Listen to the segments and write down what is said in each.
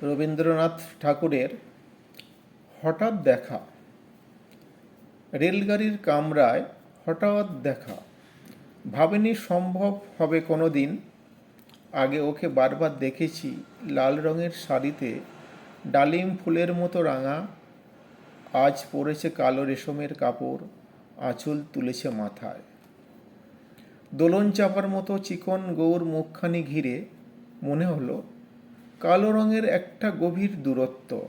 রবীন্দ্রনাথ ঠাকুরের হঠাৎ দেখা। রেলগাড়ির কামরায় হঠাৎ দেখা। ভাবিনি সম্ভব হবে কোনো দিন। আগে ওকে বারবার দেখেছি লাল রঙের শাড়িতে ডালিম ফুলের মতো রাঙা। আজ পরেছে কালো রেশমের কাপড়, আঁচল তুলেছে মাথায়। দোলন চাপার মতো চিকন গৌর মুখখানি ঘিরে মনে হলো কালো রঙের একটা গভীর দূরত্ব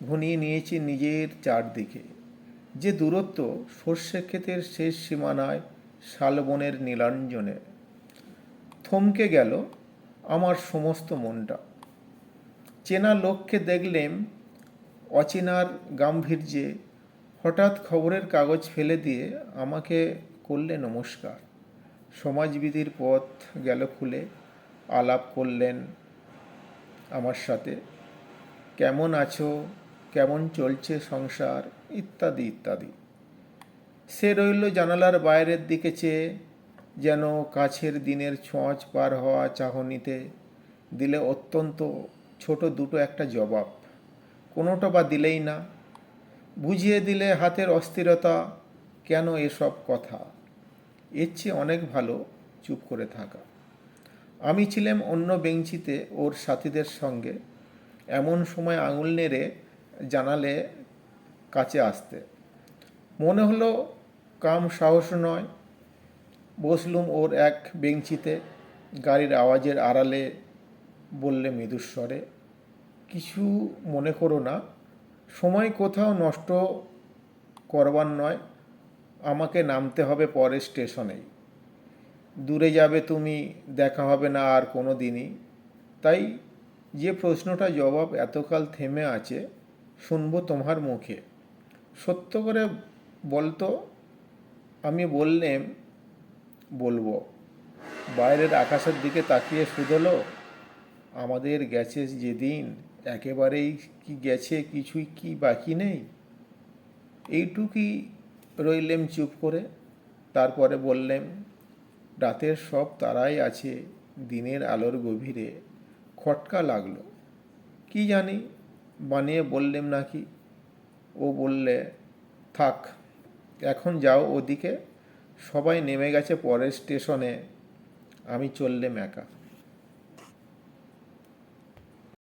ঘনিয়ে নিয়েছে নিজের চারদিকে। যে দূরত্ব সর্ষে ক্ষেতের শেষ সীমানায় শালবনের নীলাঞ্জনে। থমকে গেল আমার সমস্ত মনটা। চেনা লোককে দেখলেম অচেনার গাম্ভীর্যে। হঠাৎ খবরের কাগজ ফেলে দিয়ে আমাকে করলে নমস্কার। সমাজবিধির পথ গেল খুলে। আলাপ করলেন আমার সাথে। কেমন আছো, কেমন চলছে সংসার, ইত্যাদি ইত্যাদি। সে রইল জানালার বাইরের দিকে চেয়ে, যেন কাছের দিনের ছোঁয়াচ পার হওয়া চাহনিতে। দিলে অত্যন্ত ছোট দুটো একটা জবাব, কোনোটা বা দিলেই না। বুঝিয়ে দিলে হাতের অস্থিরতা, কেন এসব কথা। এর চেয়ে অনেক ভালো চুপ করে থাকা। আমি ছিলাম অন্য বেঞ্চিতে ওর সাথীদের সঙ্গে। এমন সময় আঙুল নেড়ে জানালে কাছে আসতে। মনে হলো কাম সাহস নয়। বসলুম ওর এক বেঞ্চিতে। গাড়ির আওয়াজের আড়ালে বললে মৃদুস্বরে, কিছু মনে করো না, সময় কোথাও নষ্ট করবার নয়। আমাকে নামতে হবে পরের স্টেশনেই। দূরে যাবে তুমি, দেখা হবে না আর কোনো দিনই। তাই যে প্রশ্নটা জবাব এতকাল থেমে আছে, শুনবো তোমার মুখে। সত্য করে বলতো। আমি বললেম, বলবো। বাইরের আকাশের দিকে তাকিয়ে শুধোলো, আমাদের গেছে যেদিন, একেবারেই কি গেছে, কিছুই কি বাকি নেই। এইটুকুই রইলেম চুপ করে। তারপরে বললেম, রাতের সব তারাই আছে দিনের আলোর গভীরে। খটকা লাগলো, কি জানি বানিয়ে বললেম নাকি। ও বললে, থাক, এখন যাও ওদিকে, সবাই নেমে গেছে পরের স্টেশনে। আমি চললেম একা।